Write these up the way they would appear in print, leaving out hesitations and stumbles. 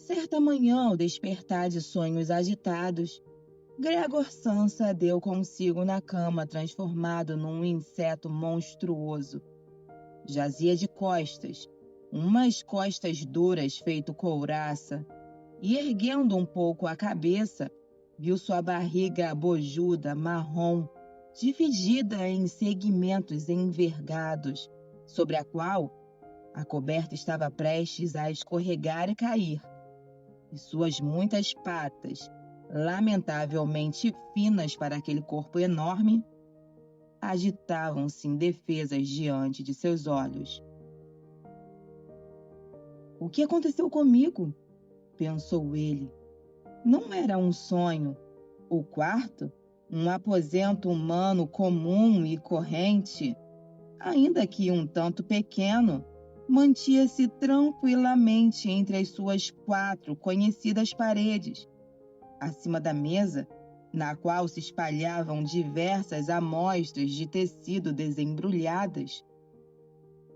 Certa manhã, ao despertar de sonhos agitados, Gregor Samsa deu consigo na cama, transformado num inseto monstruoso. Jazia de costas, umas costas duras feito couraça, e erguendo um pouco a cabeça, viu sua barriga bojuda, marrom, dividida em segmentos envergados, sobre a qual a coberta estava prestes a escorregar e cair, e suas muitas patas, lamentavelmente finas para aquele corpo enorme, agitavam-se indefesas diante de seus olhos. O que aconteceu comigo? Pensou ele. Não era um sonho. O quarto, um aposento humano comum e corrente, ainda que um tanto pequeno, mantinha-se tranquilamente entre as suas 4 conhecidas paredes. Acima da mesa, na qual se espalhavam diversas amostras de tecido desembrulhadas.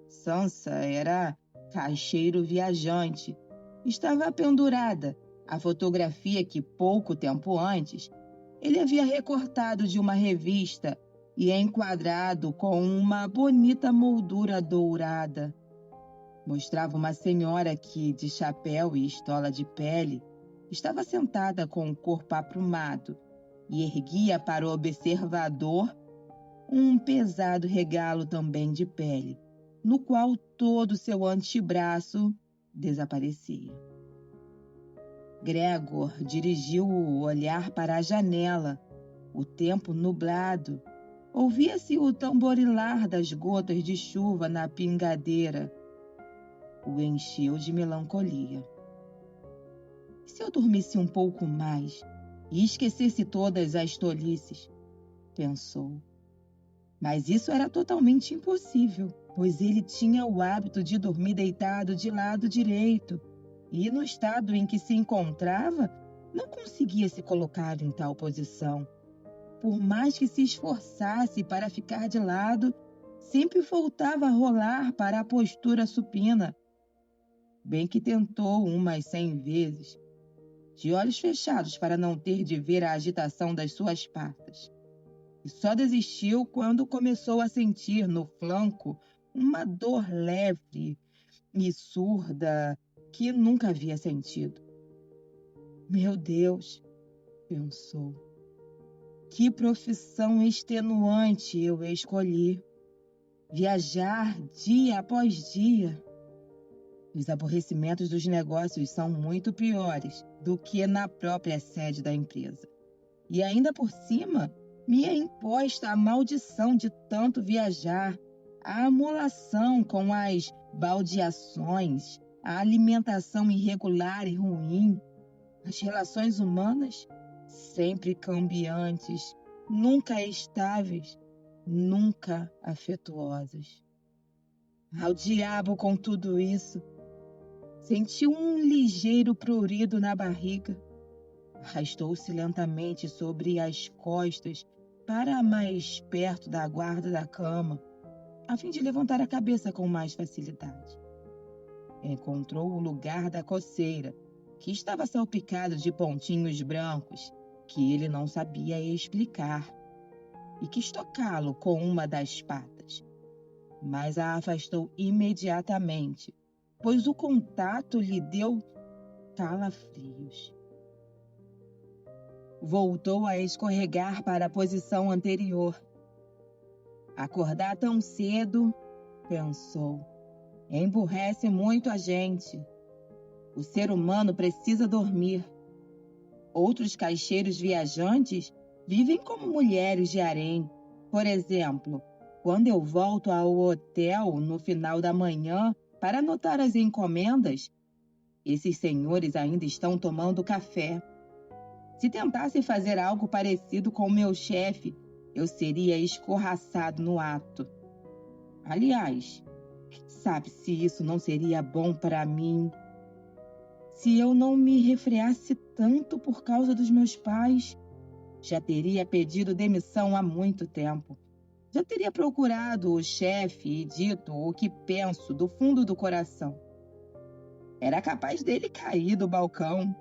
Samsa era caixeiro viajante. Estava pendurada a fotografia que, pouco tempo antes, ele havia recortado de uma revista e enquadrado com uma bonita moldura dourada. Mostrava uma senhora que, de chapéu e estola de pele, estava sentada com o corpo aprumado e erguia para o observador um pesado regalo também de pele, no qual todo seu antebraço desaparecia. Gregor dirigiu o olhar para a janela. O tempo nublado. Ouvia-se o tamborilar das gotas de chuva na pingadeira. O encheu de melancolia. E se eu dormisse um pouco mais e esquecesse todas as tolices? Pensou. Mas isso era totalmente impossível, pois ele tinha o hábito de dormir deitado de lado direito e, no estado em que se encontrava, não conseguia se colocar em tal posição. Por mais que se esforçasse para ficar de lado, sempre voltava a rolar para a postura supina. Bem que tentou umas 100 vezes, de olhos fechados para não ter de ver a agitação das suas patas. E só desistiu quando começou a sentir no flanco uma dor leve e surda que nunca havia sentido. Meu Deus, pensou, que profissão extenuante eu escolhi. Viajar dia após dia. Os aborrecimentos dos negócios são muito piores do que na própria sede da empresa. E ainda por cima, me é imposta a maldição de tanto viajar, a amolação com as baldeações, a alimentação irregular e ruim, as relações humanas sempre cambiantes, nunca estáveis, nunca afetuosas. Ao diabo com tudo isso! Sentiu um ligeiro prurido na barriga. Arrastou-se lentamente sobre as costas para mais perto da guarda da cama, a fim de levantar a cabeça com mais facilidade. Encontrou o lugar da coceira, que estava salpicado de pontinhos brancos, que ele não sabia explicar, e quis tocá-lo com uma das patas, mas a afastou imediatamente, pois o contato lhe deu calafrios. Voltou a escorregar para a posição anterior. Acordar tão cedo, pensou, emburrece muito a gente. O ser humano precisa dormir. Outros caixeiros viajantes vivem como mulheres de harém. Por exemplo, quando eu volto ao hotel no final da manhã para anotar as encomendas, esses senhores ainda estão tomando café. Se tentasse fazer algo parecido com o meu chefe, eu seria escorraçado no ato. Aliás, sabe se isso não seria bom para mim? Se eu não me refreasse tanto por causa dos meus pais, já teria pedido demissão há muito tempo. Já teria procurado o chefe e dito o que penso do fundo do coração. Era capaz dele cair do balcão.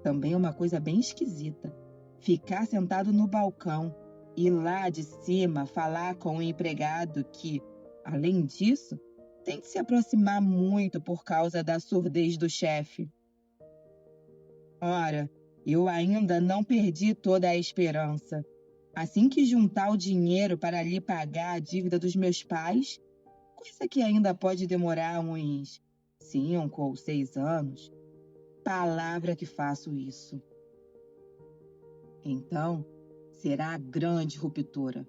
Também uma coisa bem esquisita. Ficar sentado no balcão e lá de cima falar com o empregado que, além disso, tem que se aproximar muito por causa da surdez do chefe. Ora, eu ainda não perdi toda a esperança. Assim que juntar o dinheiro para lhe pagar a dívida dos meus pais, coisa que ainda pode demorar uns 5 ou 6 anos, palavra que faço isso. Então, será a grande ruptura.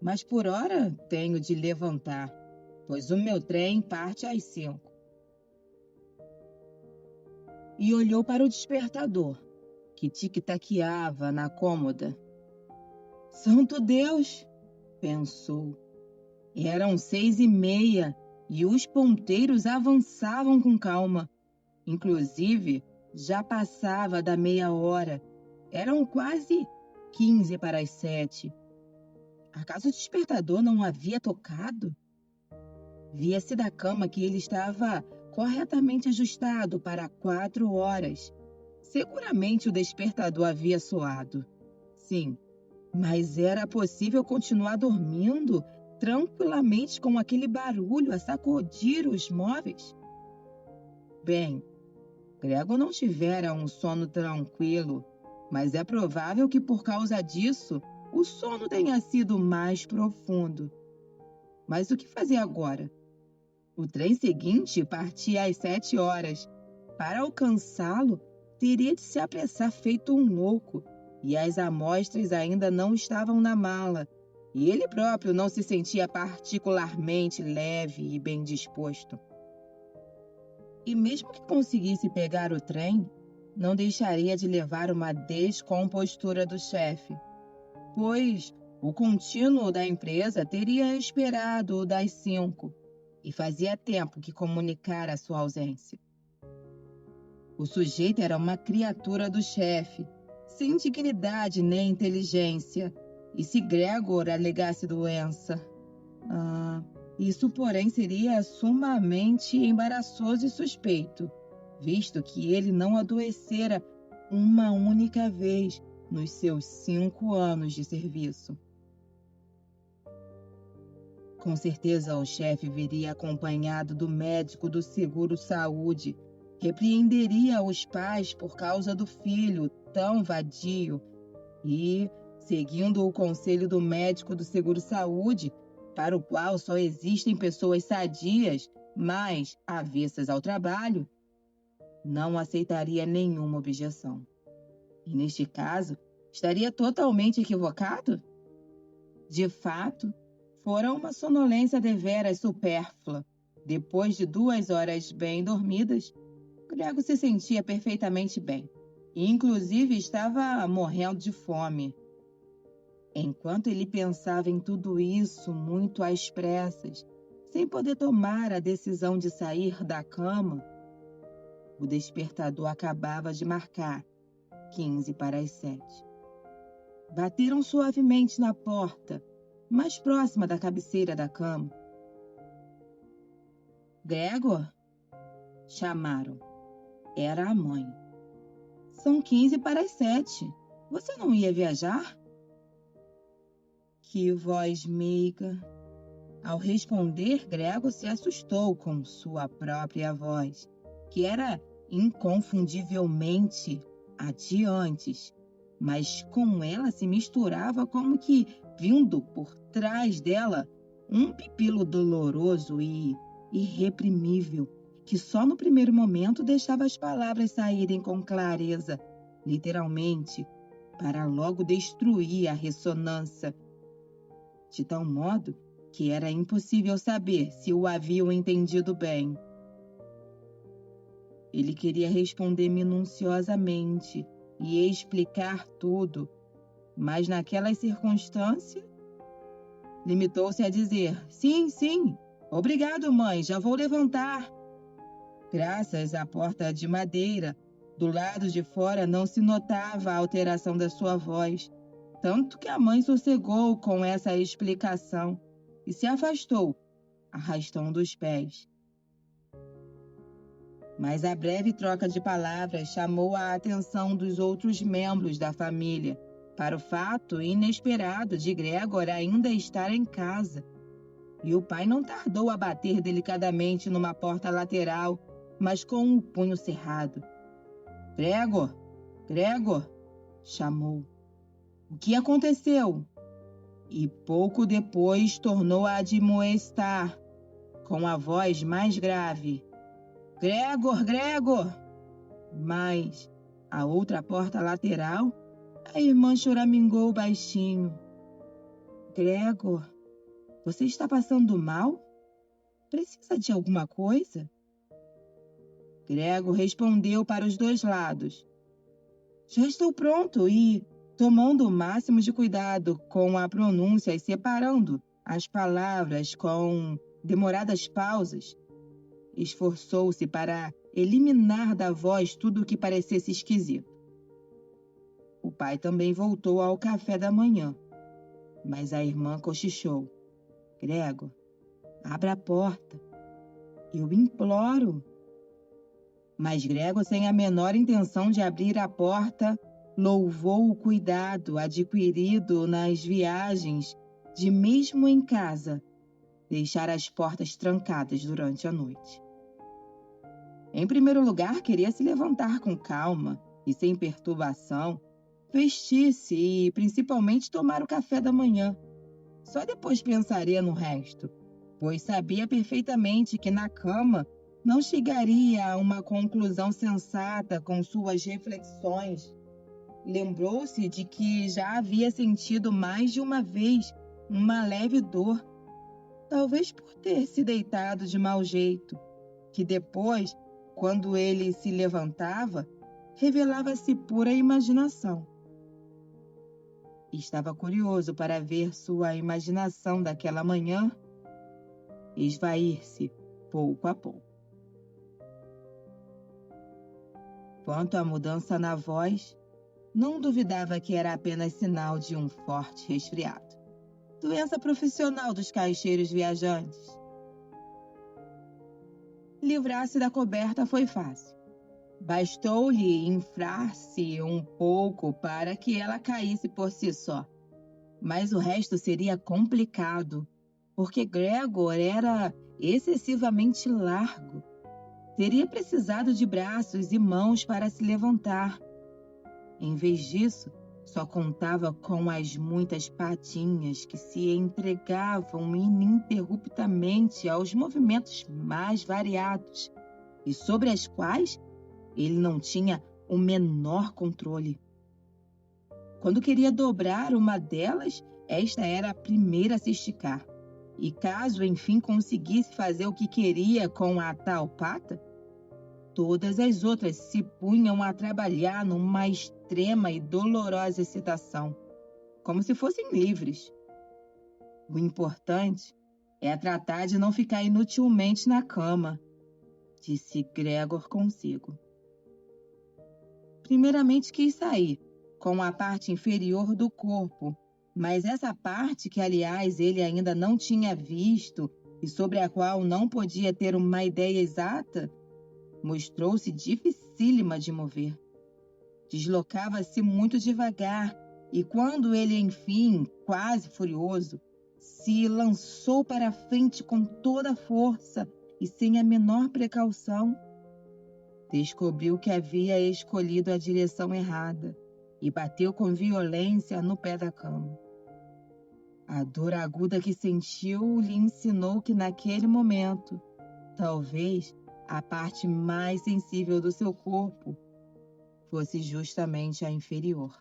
Mas por hora tenho de levantar, pois o meu trem parte às 5. E olhou para o despertador, que tic-taqueava na cômoda. Santo Deus! Pensou. Eram 6h30 e os ponteiros avançavam com calma. Inclusive, já passava da meia hora. Eram quase 15 para as 7. Acaso o despertador não havia tocado? Via-se da cama que ele estava corretamente ajustado para 4 horas. Seguramente o despertador havia soado. Sim, mas era possível continuar dormindo tranquilamente com aquele barulho a sacudir os móveis? Bem, Gregor não tivera um sono tranquilo, mas é provável que por causa disso o sono tenha sido mais profundo. Mas o que fazer agora? O trem seguinte partia às 7 horas. Para alcançá-lo, teria de se apressar feito um louco, e as amostras ainda não estavam na mala, e ele próprio não se sentia particularmente leve e bem disposto. E mesmo que conseguisse pegar o trem, não deixaria de levar uma descompostura do chefe, pois o contínuo da empresa teria esperado o das 5, e fazia tempo que comunicara a sua ausência. O sujeito era uma criatura do chefe, sem dignidade nem inteligência, e se Gregor alegasse doença, isso, porém, seria sumamente embaraçoso e suspeito, visto que ele não adoecera uma única vez nos seus 5 anos de serviço. Com certeza o chefe viria acompanhado do médico do seguro-saúde, repreenderia os pais por causa do filho tão vadio e, seguindo o conselho do médico do seguro-saúde, para o qual só existem pessoas sadias, mas avessas ao trabalho, não aceitaria nenhuma objeção. E neste caso, estaria totalmente equivocado? De fato, fora uma sonolência deveras supérflua. Depois de 2 horas bem dormidas, Gregor se sentia perfeitamente bem, e inclusive estava morrendo de fome. Enquanto ele pensava em tudo isso muito às pressas, sem poder tomar a decisão de sair da cama, o despertador acabava de marcar 15 para as 7. Bateram suavemente na porta, mais próxima da cabeceira da cama. Gregor? Chamaram. Era a mãe. São 15 para as 7. Você não ia viajar? Que voz meiga. Ao responder, Gregor se assustou com sua própria voz, que era inconfundivelmente a de antes, mas com ela se misturava como que, vindo por trás dela, um pipilo doloroso e irreprimível, que só no primeiro momento deixava as palavras saírem com clareza, literalmente, para logo destruir a ressonância, de tal modo que era impossível saber se o haviam entendido bem. Ele queria responder minuciosamente e explicar tudo, mas naquelas circunstâncias, limitou-se a dizer: sim, obrigado, mãe, já vou levantar. Graças à porta de madeira, do lado de fora não se notava a alteração da sua voz, tanto que a mãe sossegou com essa explicação e se afastou, arrastando os pés. Mas a breve troca de palavras chamou a atenção dos outros membros da família para o fato inesperado de Gregor ainda estar em casa. E o pai não tardou a bater delicadamente numa porta lateral, mas com o punho cerrado. Gregor! Gregor! Chamou. O que aconteceu? E pouco depois tornou a admoestar, com a voz mais grave. Gregor! Gregor! Mas, a outra porta lateral, a irmã choramingou baixinho. Gregor, você está passando mal? Precisa de alguma coisa? Gregor respondeu para os dois lados. Já estou pronto e, tomando o máximo de cuidado com a pronúncia e separando as palavras com demoradas pausas, esforçou-se para eliminar da voz tudo o que parecesse esquisito. O pai também voltou ao café da manhã, mas a irmã cochichou. Gregor, abra a porta. Eu imploro. Mas Gregor, sem a menor intenção de abrir a porta, louvou o cuidado adquirido nas viagens de, mesmo em casa, deixar as portas trancadas durante a noite. Em primeiro lugar, queria se levantar com calma e sem perturbação, vestir-se e, principalmente, tomar o café da manhã. Só depois pensaria no resto, pois sabia perfeitamente que na cama não chegaria a uma conclusão sensata com suas reflexões. Lembrou-se de que já havia sentido mais de uma vez uma leve dor, talvez por ter se deitado de mau jeito, que depois, quando ele se levantava, revelava-se pura imaginação. Estava curioso para ver sua imaginação daquela manhã esvair-se pouco a pouco. Quanto à mudança na voz, não duvidava que era apenas sinal de um forte resfriado. Doença profissional dos caixeiros viajantes. Livrar-se da coberta foi fácil. Bastou-lhe inflar-se um pouco para que ela caísse por si só. Mas o resto seria complicado, porque Gregor era excessivamente largo. Teria precisado de braços e mãos para se levantar. Em vez disso, só contava com as muitas patinhas que se entregavam ininterruptamente aos movimentos mais variados e sobre as quais ele não tinha o menor controle. Quando queria dobrar uma delas, esta era a primeira a se esticar. E caso, enfim, conseguisse fazer o que queria com a tal pata, todas as outras se punham a trabalhar numa extrema e dolorosa excitação, como se fossem livres. O importante é tratar de não ficar inutilmente na cama, disse Gregor consigo. Primeiramente quis sair, com a parte inferior do corpo, mas essa parte que, aliás, ele ainda não tinha visto e sobre a qual não podia ter uma ideia exata, mostrou-se dificílima de mover. Deslocava-se muito devagar e quando ele, enfim, quase furioso, se lançou para a frente com toda a força e sem a menor precaução, descobriu que havia escolhido a direção errada e bateu com violência no pé da cama. A dor aguda que sentiu lhe ensinou que naquele momento, talvez a parte mais sensível do seu corpo fosse justamente a inferior.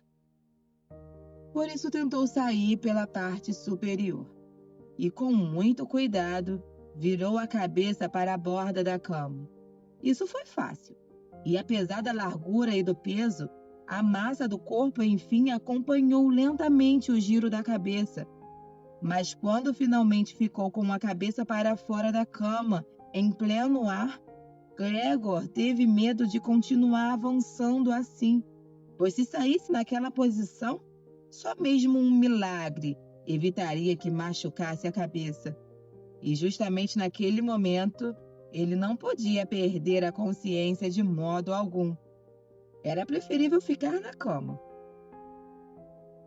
Por isso tentou sair pela parte superior e, com muito cuidado, virou a cabeça para a borda da cama. Isso foi fácil, e apesar da largura e do peso, a massa do corpo, enfim, acompanhou lentamente o giro da cabeça. Mas quando finalmente ficou com a cabeça para fora da cama, em pleno ar, Gregor teve medo de continuar avançando assim, pois se saísse naquela posição, só mesmo um milagre evitaria que machucasse a cabeça. E justamente naquele momento, ele não podia perder a consciência de modo algum. Era preferível ficar na cama.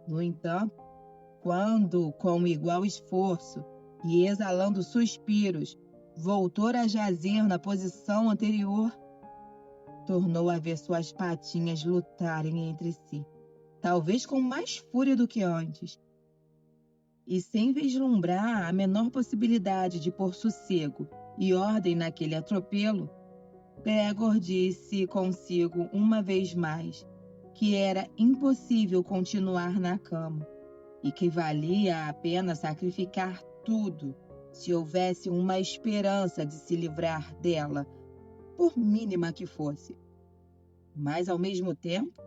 No entanto, quando, com igual esforço e exalando suspiros, voltou a jazer na posição anterior, tornou a ver suas patinhas lutarem entre si, talvez com mais fúria do que antes. E sem vislumbrar a menor possibilidade de pôr sossego e ordem naquele atropelo, Gregor disse consigo uma vez mais que era impossível continuar na cama e que valia a pena sacrificar tudo se houvesse uma esperança de se livrar dela, por mínima que fosse. Mas, ao mesmo tempo,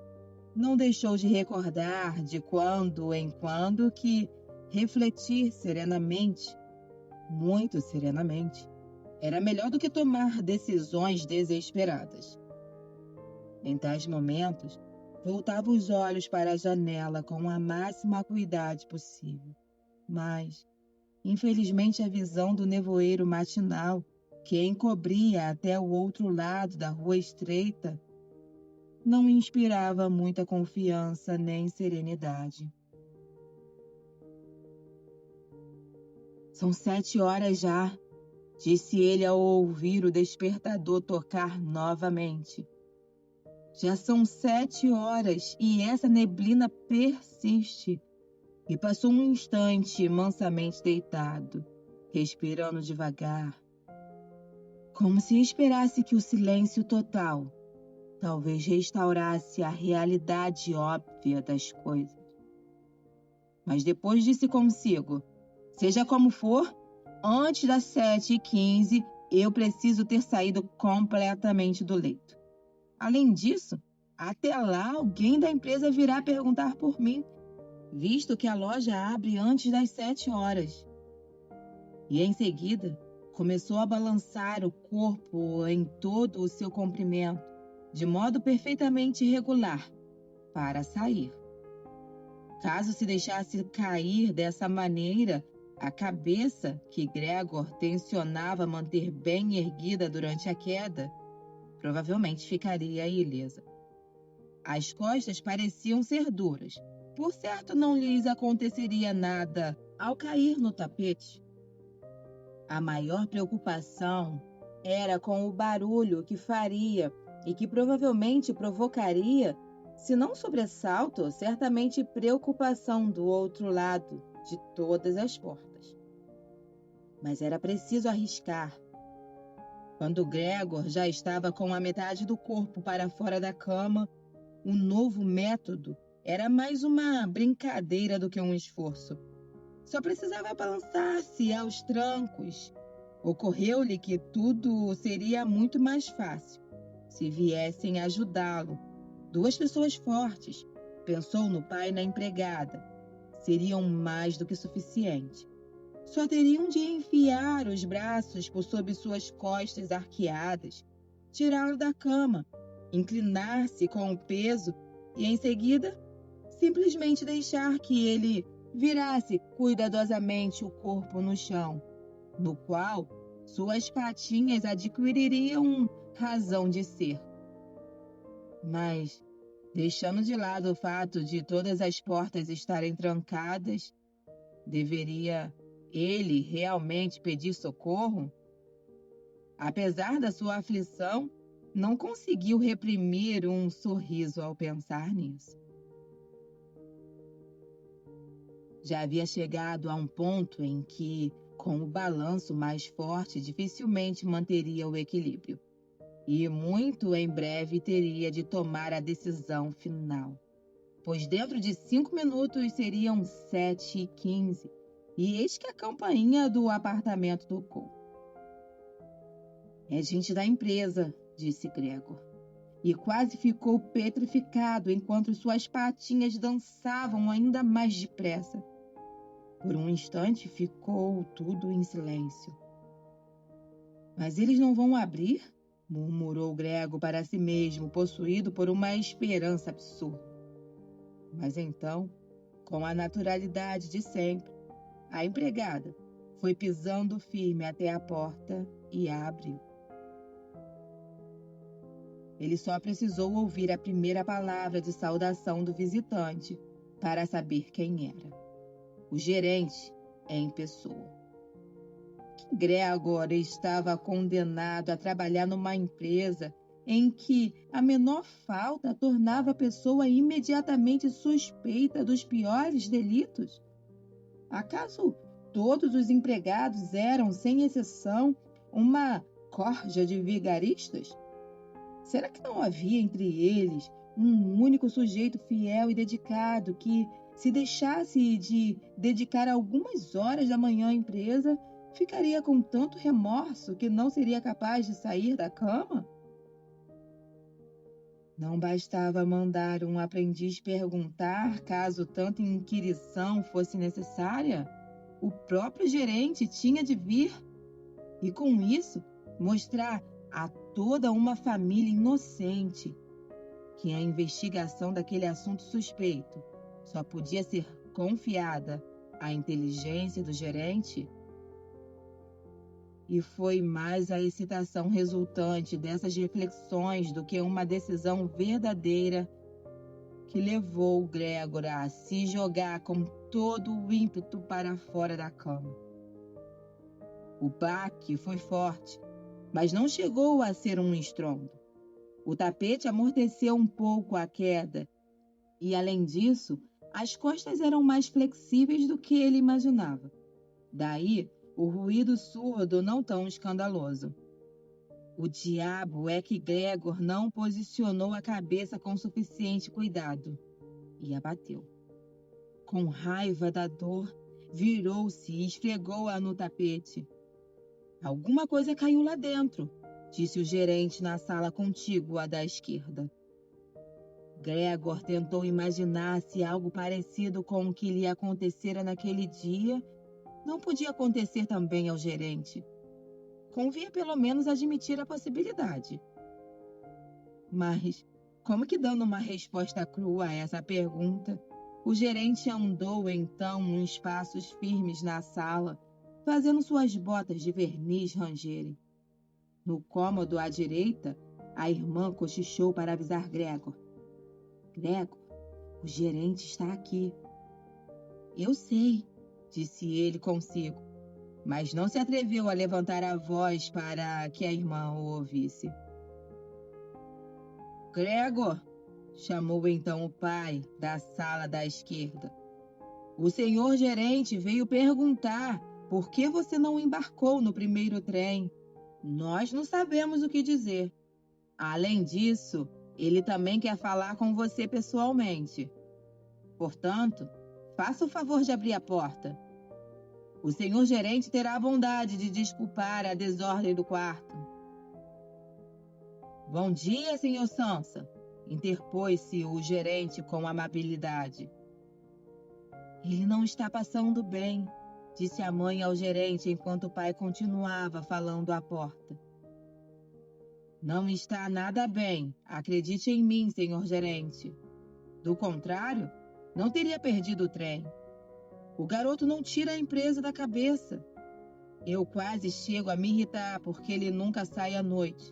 não deixou de recordar de quando em quando que refletir serenamente, muito serenamente, era melhor do que tomar decisões desesperadas. Em tais momentos, voltava os olhos para a janela com a máxima acuidade possível. Mas, infelizmente, a visão do nevoeiro matinal, que encobria até o outro lado da rua estreita, não inspirava muita confiança nem serenidade. São 7 horas já, disse ele ao ouvir o despertador tocar novamente. Já são 7 horas e essa neblina persiste. E passou um instante mansamente deitado, respirando devagar, como se esperasse que o silêncio total talvez restaurasse a realidade óbvia das coisas. Mas depois disse consigo: seja como for, antes das 7h15 eu preciso ter saído completamente do leito. Além disso, até lá alguém da empresa virá perguntar por mim, visto que a loja abre antes das 7 horas. E em seguida, começou a balançar o corpo em todo o seu comprimento, de modo perfeitamente regular, para sair. Caso se deixasse cair dessa maneira, a cabeça, que Gregor tencionava manter bem erguida durante a queda, provavelmente ficaria ilesa. As costas pareciam ser duras. Por certo, não lhes aconteceria nada ao cair no tapete. A maior preocupação era com o barulho que faria e que provavelmente provocaria, se não sobressalto, certamente preocupação do outro lado de todas as portas. Mas era preciso arriscar. Quando Gregor já estava com a metade do corpo para fora da cama, o novo método era mais uma brincadeira do que um esforço. Só precisava balançar-se aos trancos. Ocorreu-lhe que tudo seria muito mais fácil se viessem ajudá-lo. 2 pessoas fortes, pensou no pai e na empregada, seriam mais do que suficiente. Só teriam de enfiar os braços por sob suas costas arqueadas, tirá-lo da cama, inclinar-se com o peso e, em seguida, simplesmente deixar que ele virasse cuidadosamente o corpo no chão, no qual suas patinhas adquiririam razão de ser. Mas, deixando de lado o fato de todas as portas estarem trancadas, deveria ele realmente pedir socorro? Apesar da sua aflição, não conseguiu reprimir um sorriso ao pensar nisso. Já havia chegado a um ponto em que, com o balanço mais forte, dificilmente manteria o equilíbrio. E muito em breve teria de tomar a decisão final. Pois dentro de 5 minutos seriam 7h15. E eis que a campainha do apartamento tocou. É gente da empresa, disse Gregor. E quase ficou petrificado enquanto suas patinhas dançavam ainda mais depressa. Por um instante ficou tudo em silêncio. Mas eles não vão abrir? Murmurou Gregor para si mesmo, possuído por uma esperança absurda. Mas então, com a naturalidade de sempre, a empregada foi pisando firme até a porta e a abriu. Ele só precisou ouvir a primeira palavra de saudação do visitante para saber quem era. O gerente em pessoa. Gregor estava condenado a trabalhar numa empresa em que a menor falta tornava a pessoa imediatamente suspeita dos piores delitos? Acaso todos os empregados eram, sem exceção, uma corja de vigaristas? Será que não havia entre eles um único sujeito fiel e dedicado que, se deixasse de dedicar algumas horas da manhã à empresa, ficaria com tanto remorso que não seria capaz de sair da cama? Não bastava mandar um aprendiz perguntar caso tanta inquirição fosse necessária? O próprio gerente tinha de vir e, com isso, mostrar a toda uma família inocente que a investigação daquele assunto suspeito só podia ser confiada à inteligência do gerente. E foi mais a excitação resultante dessas reflexões do que uma decisão verdadeira que levou Gregor a se jogar com todo o ímpeto para fora da cama. O baque foi forte, mas não chegou a ser um estrondo. O tapete amorteceu um pouco a queda e, além disso, as costas eram mais flexíveis do que ele imaginava. Daí, o ruído surdo não tão escandaloso. O diabo é que Gregor não posicionou a cabeça com suficiente cuidado e abateu. Com raiva da dor, virou-se e esfregou-a no tapete. Alguma coisa caiu lá dentro, disse o gerente na sala contígua da esquerda. Gregor tentou imaginar se algo parecido com o que lhe acontecera naquele dia não podia acontecer também ao gerente. Convinha pelo menos admitir a possibilidade. Mas, como que dando uma resposta crua a essa pergunta, o gerente andou então uns passos firmes na sala, fazendo suas botas de verniz rangerem. No cômodo à direita, a irmã cochichou para avisar Gregor. Gregor, o gerente está aqui. Eu sei, disse ele consigo, mas não se atreveu a levantar a voz para que a irmã o ouvisse. Gregor, chamou então o pai da sala da esquerda. O senhor gerente veio perguntar por que você não embarcou no primeiro trem. Nós não sabemos o que dizer. Além disso, ele também quer falar com você pessoalmente. Portanto, faça o favor de abrir a porta. O senhor gerente terá a bondade de desculpar a desordem do quarto. Bom dia, senhor Sansa, interpôs-se o gerente com amabilidade. Ele não está passando bem, disse a mãe ao gerente enquanto o pai continuava falando à porta. Não está nada bem, acredite em mim, senhor gerente. Do contrário, não teria perdido o trem. O garoto não tira a empresa da cabeça. Eu quase chego a me irritar porque ele nunca sai à noite.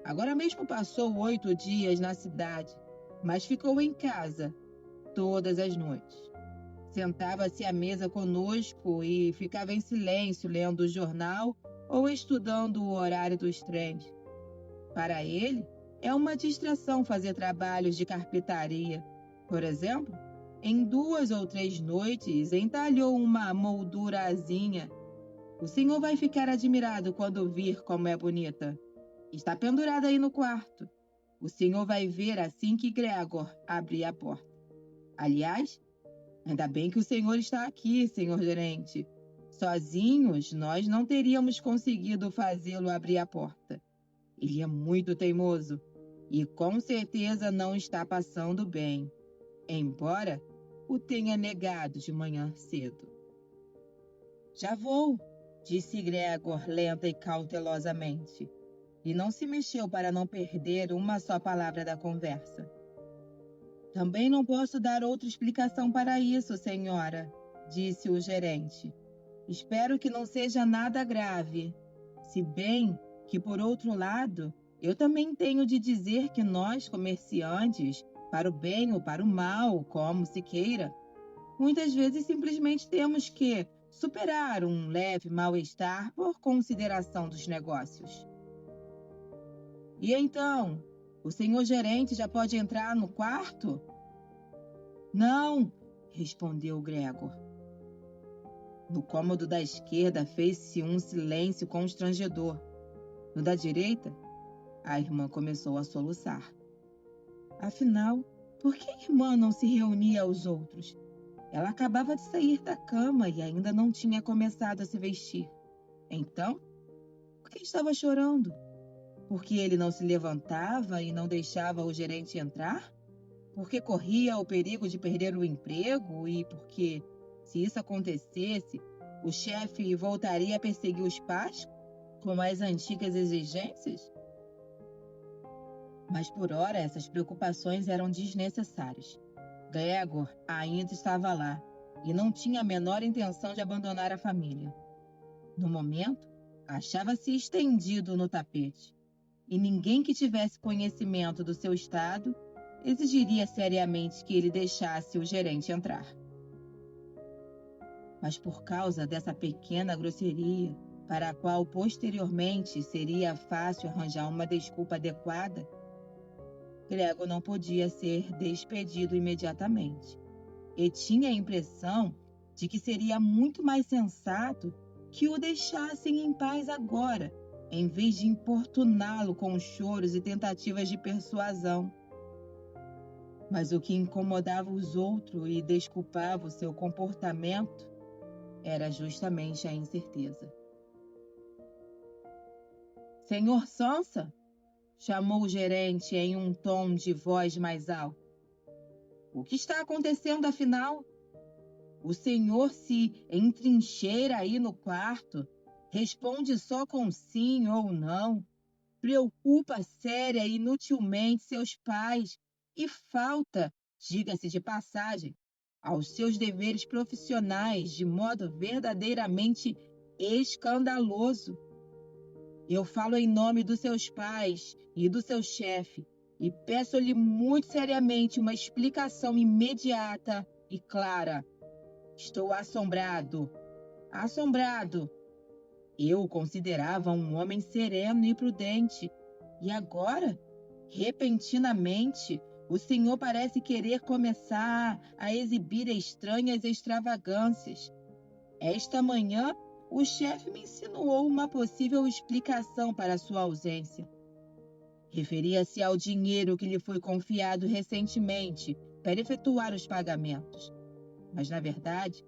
Agora mesmo passou 8 dias na cidade, mas ficou em casa todas as noites. Sentava-se à mesa conosco e ficava em silêncio lendo o jornal ou estudando o horário dos trens. Para ele, é uma distração fazer trabalhos de carpintaria. Por exemplo, em 2 ou 3 noites entalhou uma moldurazinha. O senhor vai ficar admirado quando vir como é bonita. Está pendurada aí no quarto. O senhor vai ver assim que Gregor abrir a porta. Aliás, ainda bem que o senhor está aqui, senhor gerente. Sozinhos, nós não teríamos conseguido fazê-lo abrir a porta. Ele é muito teimoso e com certeza não está passando bem, embora o tenha negado de manhã cedo. Já vou, disse Gregor lenta e cautelosamente, e não se mexeu para não perder uma só palavra da conversa. Também não posso dar outra explicação para isso, senhora, disse o gerente. Espero que não seja nada grave, se bem que, por outro lado, Eu também tenho de dizer que nós, comerciantes, para o bem ou para o mal, como se queira, muitas vezes simplesmente temos que superar um leve mal-estar por consideração dos negócios. E então, o senhor gerente já pode entrar no quarto? Não, respondeu Gregor. No cômodo da esquerda fez-se um silêncio constrangedor. No da direita, a irmã começou a soluçar. Afinal, por que a irmã não se reunia aos outros? Ela acabava de sair da cama e ainda não tinha começado a se vestir. Então, por que estava chorando? Porque ele não se levantava e não deixava o gerente entrar? Porque corria o perigo de perder o emprego e porque, se isso acontecesse, o chefe voltaria a perseguir os pais com as antigas exigências? Mas por ora essas preocupações eram desnecessárias. Gregor ainda estava lá e não tinha a menor intenção de abandonar a família. No momento, achava-se estendido no tapete, e ninguém que tivesse conhecimento do seu estado exigiria seriamente que ele deixasse o gerente entrar. Mas por causa dessa pequena grosseria, para a qual posteriormente seria fácil arranjar uma desculpa adequada, Gregor não podia ser despedido imediatamente. E tinha a impressão de que seria muito mais sensato que o deixassem em paz agora, em vez de importuná-lo com choros e tentativas de persuasão. Mas o que incomodava os outros e desculpava o seu comportamento era justamente a incerteza. Senhor Sonsa? Chamou o gerente em um tom de voz mais alto. O que está acontecendo afinal? O senhor se entrincheira aí no quarto, responde só com sim ou não, preocupa séria e inutilmente seus pais e falta, diga-se de passagem, aos seus deveres profissionais de modo verdadeiramente escandaloso. Eu falo em nome dos seus pais e do seu chefe e peço-lhe muito seriamente uma explicação imediata e clara. Estou assombrado. Assombrado. Eu o considerava um homem sereno e prudente. E agora, repentinamente, o senhor parece querer começar a exibir estranhas extravagâncias. Esta manhã, o chefe me insinuou uma possível explicação para sua ausência. Referia-se ao dinheiro que lhe foi confiado recentemente para efetuar os pagamentos. Mas, na verdade,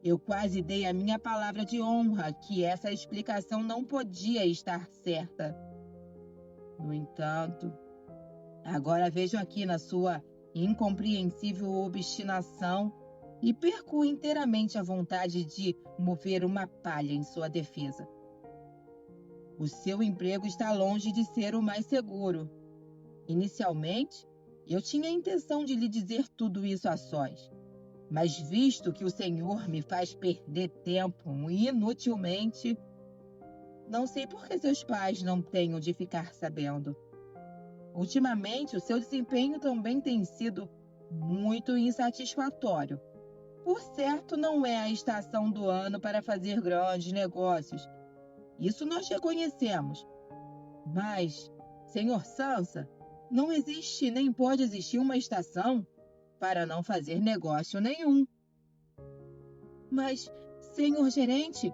eu quase dei a minha palavra de honra que essa explicação não podia estar certa. No entanto, agora vejo aqui na sua incompreensível obstinação e perco inteiramente a vontade de mover uma palha em sua defesa. O seu emprego está longe de ser o mais seguro. Inicialmente, eu tinha a intenção de lhe dizer tudo isso a sós. Mas visto que o senhor me faz perder tempo inutilmente, não sei por que seus pais não tenham de ficar sabendo. Ultimamente, o seu desempenho também tem sido muito insatisfatório. Por certo, não é a estação do ano para fazer grandes negócios. Isso nós reconhecemos. Mas, senhor Sansa, não existe nem pode existir uma estação para não fazer negócio nenhum. Mas, senhor gerente,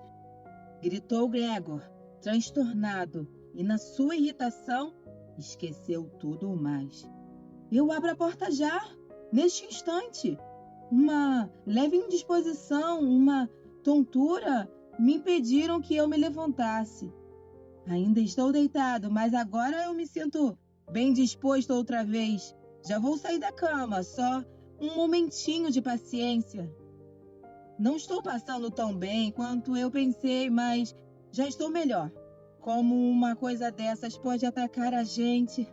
gritou Gregor, transtornado, e na sua irritação esqueceu tudo o mais. Eu abro a porta já, neste instante. Uma leve indisposição, uma tontura me impediram que eu me levantasse. Ainda estou deitado, mas agora eu me sinto bem disposto outra vez. Já vou sair da cama, só um momentinho de paciência. Não estou passando tão bem quanto eu pensei, mas já estou melhor. Como uma coisa dessas pode atacar a gente?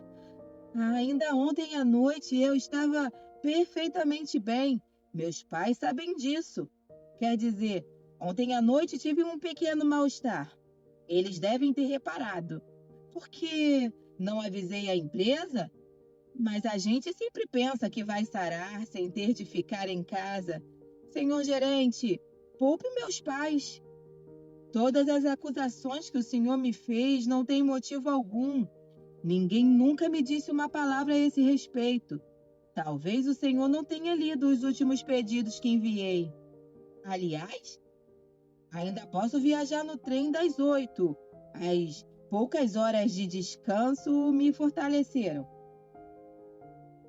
Ainda ontem à noite eu estava perfeitamente bem. Meus pais sabem disso. Quer dizer, ontem à noite tive um pequeno mal-estar. Eles devem ter reparado, porque Não avisei a empresa? Mas a gente sempre pensa que vai sarar sem ter de ficar em casa. Senhor gerente, poupe meus pais. Todas as acusações que o senhor me fez não têm motivo algum. Ninguém nunca me disse uma palavra a esse respeito. Talvez o senhor não tenha lido os últimos pedidos que enviei. Aliás, ainda posso viajar no trem das 8. As poucas horas de descanso me fortaleceram.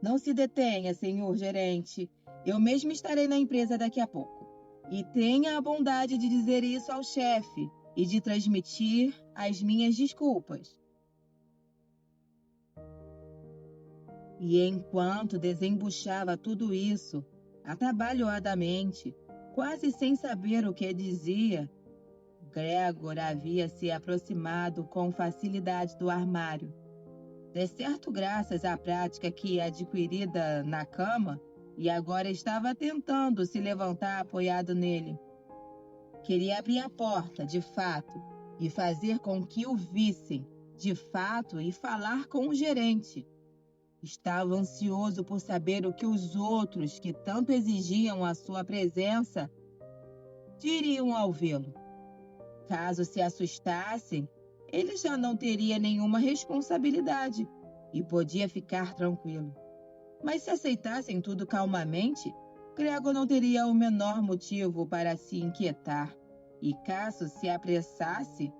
Não se detenha, senhor gerente. Eu mesmo estarei na empresa daqui a pouco. E tenha a bondade de dizer isso ao chefe e de transmitir as minhas desculpas. E enquanto desembuchava tudo isso, atabalhoadamente, quase sem saber o que dizia, Gregor havia se aproximado com facilidade do armário. De certo, graças à prática que adquirida na cama, e agora estava tentando se levantar apoiado nele. Queria abrir a porta, de fato, e fazer com que o vissem, de fato, e falar com o gerente. Estava ansioso por saber o que os outros, que tanto exigiam a sua presença, diriam ao vê-lo. Caso se assustassem, ele já não teria nenhuma responsabilidade e podia ficar tranquilo. Mas se aceitassem tudo calmamente, Gregor não teria o menor motivo para se inquietar. E caso se apressasse,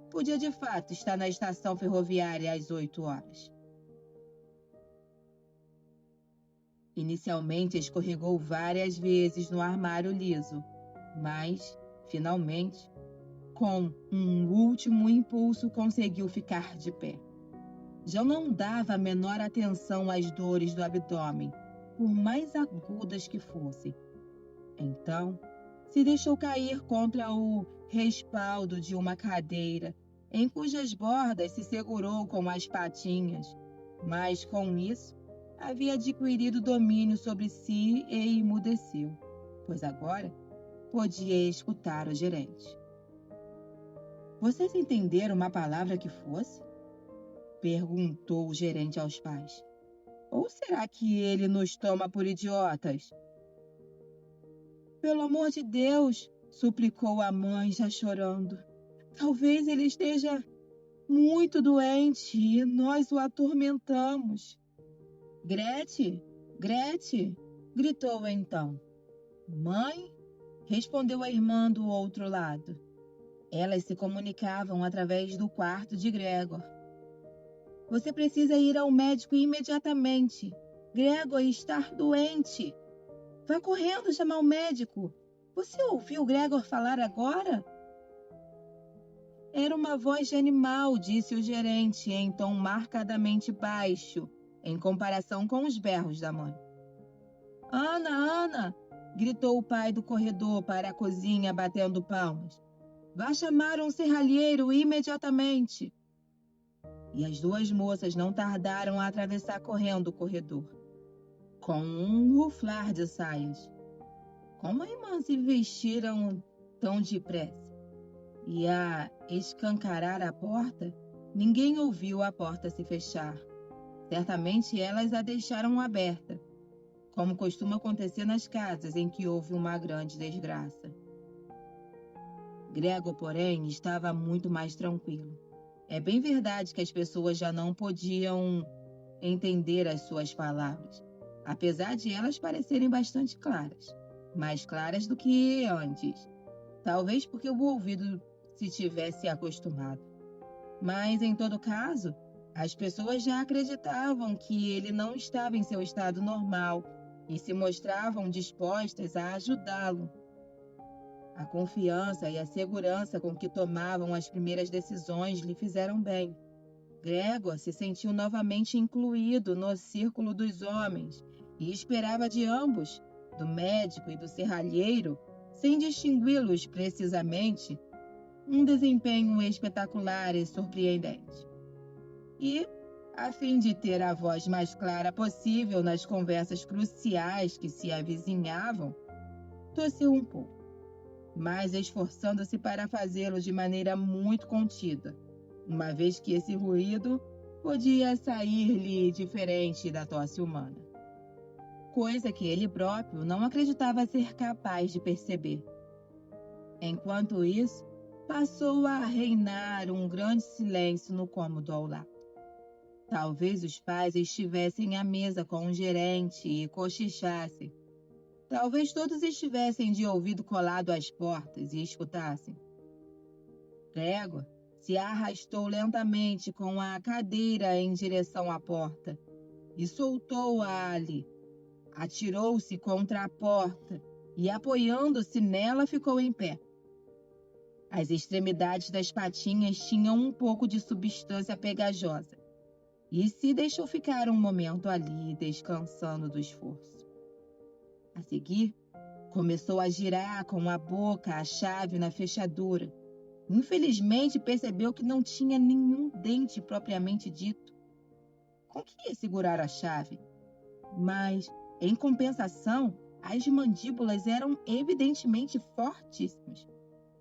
podia de fato estar na estação ferroviária às 8 horas. Inicialmente escorregou várias vezes no armário liso, mas, finalmente, com um último impulso, conseguiu ficar de pé. Já não dava a menor atenção às dores do abdômen, por mais agudas que fossem. Então, se deixou cair contra o respaldo de uma cadeira, em cujas bordas se segurou com as patinhas, mas com isso havia adquirido domínio sobre si e emudeceu, pois agora podia escutar o gerente. Vocês entenderam uma palavra que fosse? Perguntou o gerente aos pais. Ou será que ele nos toma por idiotas? Pelo amor de Deus, suplicou a mãe já chorando. Talvez ele esteja muito doente e nós o atormentamos. Grete, Grete, gritou então. Mãe? Respondeu a irmã do outro lado. Elas se comunicavam através do quarto de Gregor. Você precisa ir ao médico imediatamente. Gregor está doente. Vá correndo chamar o médico. Você ouviu Gregor falar agora? Era uma voz de animal, disse o gerente, em tom marcadamente baixo, em comparação com os berros da mãe. Ana, Ana! Gritou o pai do corredor para a cozinha, batendo palmas. Vá chamar um serralheiro imediatamente. E as duas moças não tardaram a atravessar correndo o corredor, com um ruflar de saias. Como as irmãs se vestiram tão depressa? E a escancarar a porta, ninguém ouviu a porta se fechar. Certamente elas a deixaram aberta, como costuma acontecer nas casas em que houve uma grande desgraça. Gregor, porém, estava muito mais tranquilo. É bem verdade que as pessoas já não podiam entender as suas palavras, apesar de elas parecerem bastante claras, mais claras do que antes, talvez porque o ouvido se tivesse acostumado. Mas, em todo caso, as pessoas já acreditavam que ele não estava em seu estado normal e se mostravam dispostas a ajudá-lo. A confiança e a segurança com que tomavam as primeiras decisões lhe fizeram bem. Gregor se sentiu novamente incluído no círculo dos homens e esperava de ambos, do médico e do serralheiro, sem distingui-los precisamente, um desempenho espetacular e surpreendente. E, a fim de ter a voz mais clara possível nas conversas cruciais que se avizinhavam, tossiu um pouco, mas esforçando-se para fazê-lo de maneira muito contida, uma vez que esse ruído podia sair-lhe diferente da tosse humana, coisa que ele próprio não acreditava ser capaz de perceber. Enquanto isso, passou a reinar um grande silêncio no cômodo ao lado. Talvez os pais estivessem à mesa com o gerente e cochichassem. Talvez todos estivessem de ouvido colado às portas e escutassem. Gregor se arrastou lentamente com a cadeira em direção à porta e soltou-a ali. Atirou-se contra a porta e, apoiando-se nela, ficou em pé. As extremidades das patinhas tinham um pouco de substância pegajosa e se deixou ficar um momento ali, descansando do esforço. A seguir, começou a girar com a boca a chave na fechadura. Infelizmente, percebeu que não tinha nenhum dente propriamente dito. Com que ia segurar a chave? Mas, em compensação, as mandíbulas eram evidentemente fortíssimas.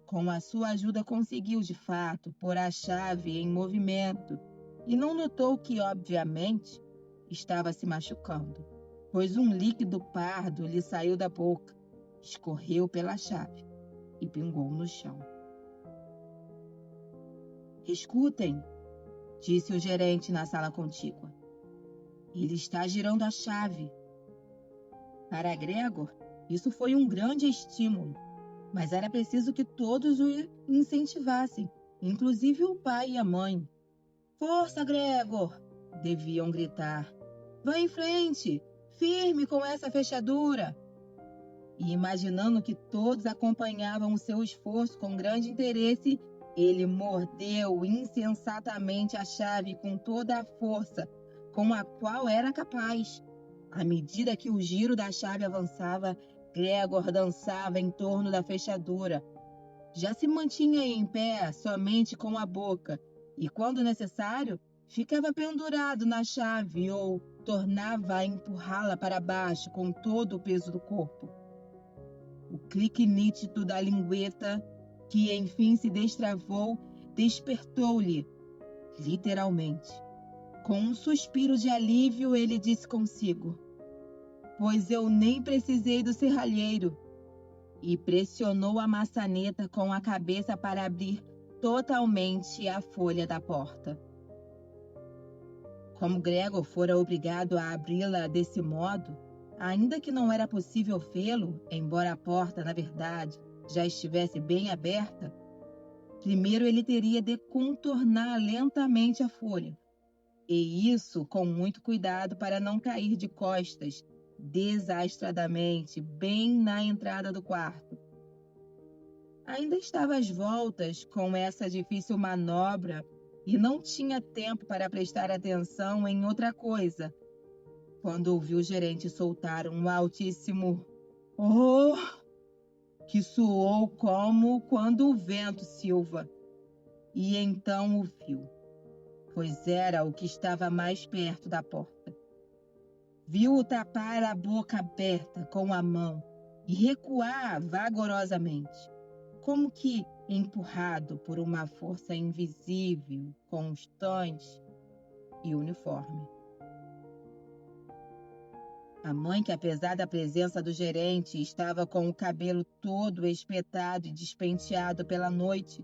Com a sua ajuda, conseguiu, de fato, pôr a chave em movimento e não notou que, obviamente, estava se machucando, pois um líquido pardo lhe saiu da boca, escorreu pela chave e pingou no chão. "Escutem", disse o gerente na sala contígua. "Ele está girando a chave." Para Gregor, isso foi um grande estímulo, mas era preciso que todos o incentivassem, inclusive o pai e a mãe. "Força, Gregor!" deviam gritar. "Vá em frente, firme com essa fechadura." E imaginando que todos acompanhavam o seu esforço com grande interesse, ele mordeu insensatamente a chave com toda a força com a qual era capaz. À medida que o giro da chave avançava, Gregor dançava em torno da fechadura. Já se mantinha em pé somente com a boca e, quando necessário, ficava pendurado na chave ou tornava a empurrá-la para baixo com todo o peso do corpo. O clique nítido da lingueta, que enfim se destravou, despertou-lhe, literalmente. Com um suspiro de alívio, ele disse consigo: "Pois eu nem precisei do serralheiro." E pressionou a maçaneta com a cabeça para abrir totalmente a folha da porta. Como Gregor fora obrigado a abri-la desse modo, ainda que não era possível vê-lo, embora a porta, na verdade, já estivesse bem aberta, primeiro ele teria de contornar lentamente a folha, e isso com muito cuidado para não cair de costas, desastradamente, bem na entrada do quarto. Ainda estava às voltas com essa difícil manobra e não tinha tempo para prestar atenção em outra coisa, quando ouviu o gerente soltar um altíssimo "oh", que soou como quando o vento silva. E então o viu, pois era o que estava mais perto da porta. Viu-o tapar a boca aberta com a mão e recuar vagarosamente, como que empurrado por uma força invisível, constante e uniforme. A mãe, que apesar da presença do gerente, estava com o cabelo todo espetado e despenteado pela noite,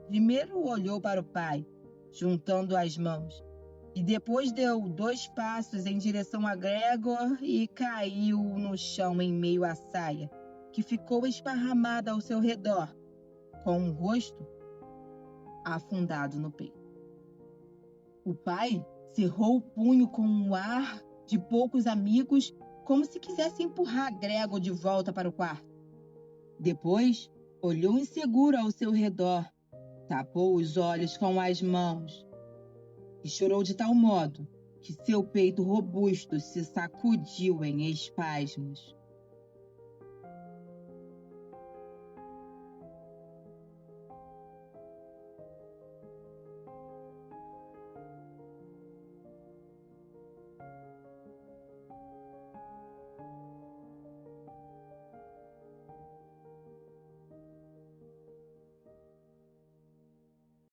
primeiro olhou para o pai, juntando as mãos, e depois deu 2 passos em direção a Gregor e caiu no chão em meio à saia, que ficou esparramada ao seu redor, com o rosto afundado no peito. O pai cerrou o punho com um ar de poucos amigos, como se quisesse empurrar Gregor de volta para o quarto. Depois, olhou inseguro ao seu redor, tapou os olhos com as mãos e chorou de tal modo que seu peito robusto se sacudiu em espasmos.